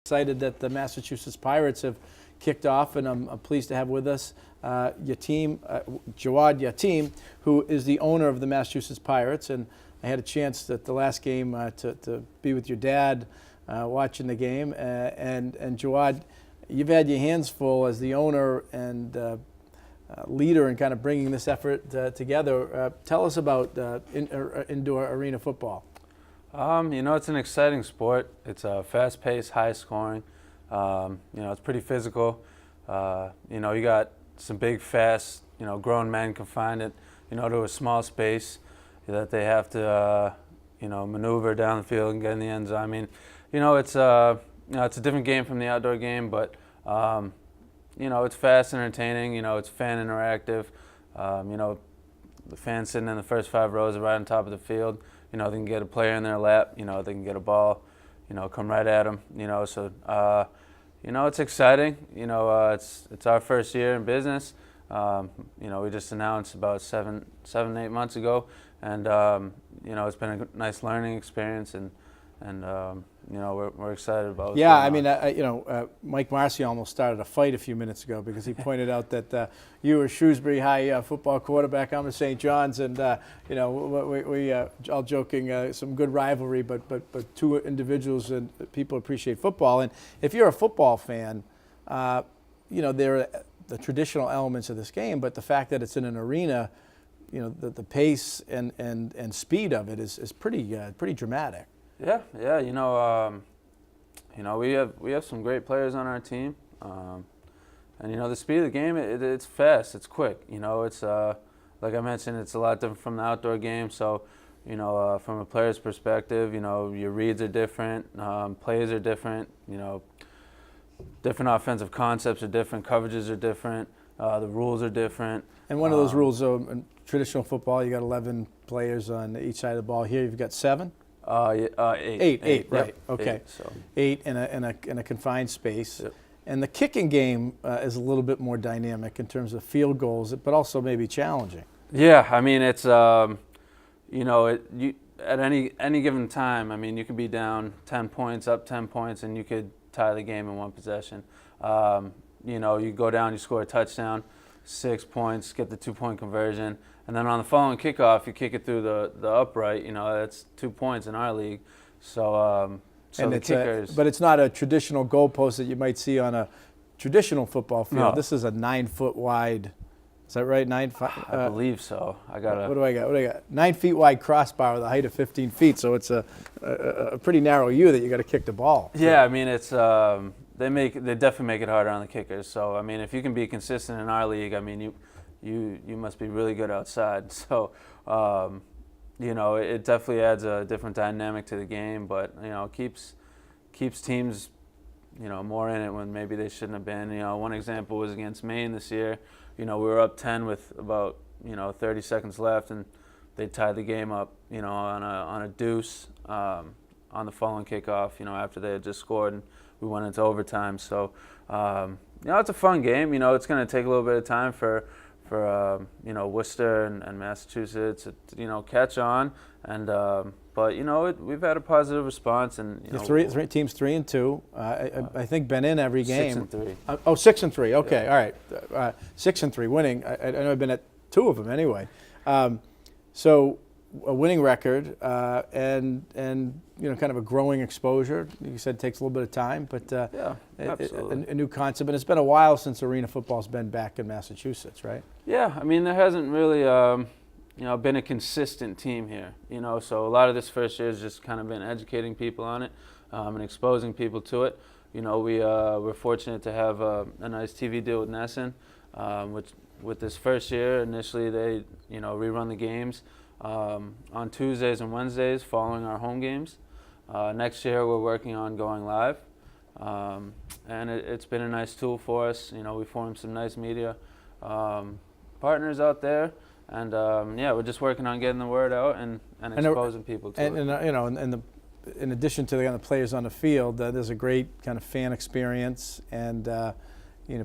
Excited that the Massachusetts Pirates have kicked off, and I'm pleased to have with us Jawad Yatim, who is the owner of the Massachusetts Pirates. And I had a chance at the last game to be with your dad watching the game. And Jawad, you've had your hands full as the owner and leader in kind of bringing this effort together. Tell us about indoor arena football. It's an exciting sport. It's fast-paced, high-scoring. It's pretty physical. You got some big, fast, grown men confined to a small space that they have to, maneuver down the field and get in the end zone. I mean, it's a different game from the outdoor game, but it's fast and entertaining. It's fan interactive. The fans sitting in the first 5 rows are right on top of the field. They can get a player in their lap. They can get a ball, come right at them. So it's exciting. It's our first year in business. We just announced about seven, 8 months ago, and it's been a nice learning experience, and we're excited about. Yeah, I mean, Mike Marcy almost started a fight a few minutes ago because he pointed out that you were Shrewsbury High football quarterback. I'm at St. John's, and we all joking, some good rivalry, but two individuals and people appreciate football. And if you're a football fan, there are the traditional elements of this game, but the fact that it's in an arena, the pace and speed of it is pretty dramatic. Yeah. We have some great players on our team, and the speed of the game, it's fast, it's quick. It's like I mentioned, it's a lot different from the outdoor game. So, from a player's perspective, your reads are different, plays are different. Different offensive concepts are different, coverages are different, the rules are different. And one of those rules, in traditional football, you got 11 players on each side of the ball. Here, you've got 7. Eight, right? Yep. Okay. 8 in a confined space. Yep. And the kicking game is a little bit more dynamic in terms of field goals, but also maybe challenging. Yeah, I mean it's at any given time. I mean you could be down 10 points, up 10 points, and you could tie the game in one possession. You go down, you score a touchdown, 6 points, get the 2-point conversion. And then on the following kickoff, you kick it through the upright. That's 2 points in our league. So the kickers. But it's not a traditional goalpost that you might see on a traditional football field. No. This is a 9-foot wide. Is that right? I believe so. What do I got? 9 feet wide crossbar with a height of 15 feet. So it's a pretty narrow U that you got to kick the ball. Yeah, I mean it's they definitely make it harder on the kickers. So I mean if you can be consistent in our league, I mean you must be really good outside. So, it definitely adds a different dynamic to the game, but, keeps teams, more in it when maybe they shouldn't have been. One example was against Maine this year. We were up 10 with about, 30 seconds left, and they tied the game up, on a deuce on the following kickoff, after they had just scored, and we went into overtime. So, it's a fun game. It's going to take a little bit of time for Worcester and Massachusetts to catch on, and but we've had a positive response, and three teams 3-2. I think been in every game. 6-3. 6-3. Okay, Yeah. all right. 6-3 winning. I know I've been at 2 of them anyway. So a winning record and kind of a growing exposure. You said it takes a little bit of time, but yeah, absolutely. A new concept. And it's been a while since arena football's been back in Massachusetts, right? Yeah, I mean there hasn't really been a consistent team here. So a lot of this first year has just kind of been educating people on it and exposing people to it. We're fortunate to have a nice TV deal with Nesson, which with this first year initially they rerun the games on Tuesdays and Wednesdays following our home games. Next year we're working on going live, and it's been a nice tool for us. We formed some nice media partners out there, and we're just working on getting the word out and exposing people to it. And in addition to the players on the field, there's a great kind of fan experience, and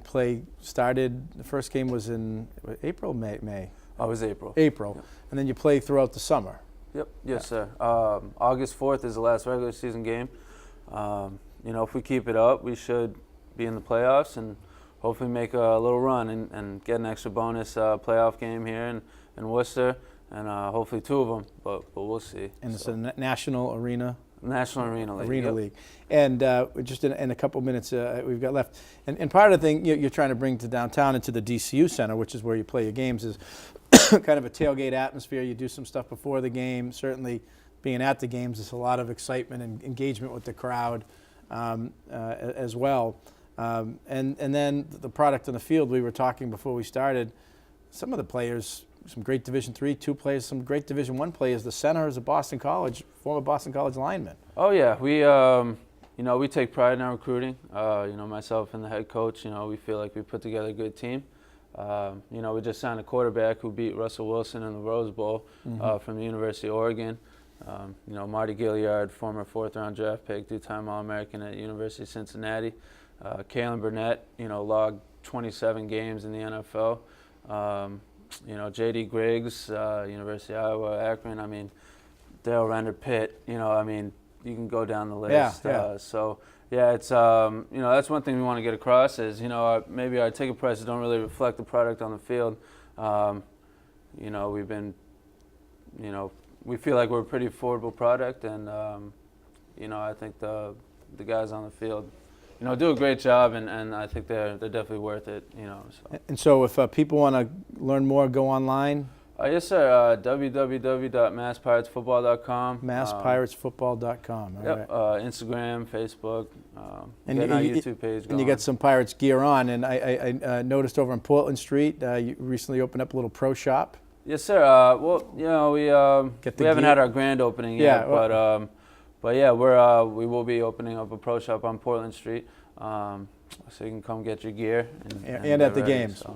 play started. The first game was in April, May. Oh, it was April. April, Yep. And then you play throughout the summer. Yep. Yes, sir. August 4th is the last regular season game. if we keep it up, we should be in the playoffs and hopefully make a little run and get an extra bonus playoff game here in Worcester, and hopefully 2 of them, but we'll see. And it's a national arena. National Arena League. Arena League. And just in a couple minutes we've got left. And part of the thing you're trying to bring to downtown into the DCU Center, which is where you play your games, is kind of a tailgate atmosphere. You do some stuff before the game. Certainly being at the games, there's a lot of excitement and engagement with the crowd as well. And then the product on the field, we were talking before we started, some of the players, some great Division III, 2 players, some great Division I players. The center is a Boston College, former Boston College lineman. Oh yeah, we take pride in our recruiting. Myself and the head coach, we feel like we put together a good team. We just signed a quarterback who beat Russell Wilson in the Rose Bowl from the University of Oregon. Marty Gilliard, former 4th-round draft pick, 2-time All-American at University of Cincinnati. Kalen Burnett, logged 27 games in the NFL. J.D. Griggs, University of Iowa, Akron. I mean, Dale Render Pitt. You can go down the list. It's that's one thing we want to get across is maybe our ticket prices don't really reflect the product on the field. We've been, we feel like we're a pretty affordable product, and I think the guys on the field, do a great job, and I think they're definitely worth it. So. And so, if people want to learn more, go online. Yes, sir. www.masspiratesfootball.com. Masspiratesfootball.com. Yep. Instagram, Facebook, and our YouTube page. And you got some Pirates gear on. And I noticed over on Portland Street, you recently opened up a little pro shop. Yes, sir. We haven't had our grand opening yet, but yeah, we will be opening up a pro shop on Portland Street, so you can come get your gear and at the games. So.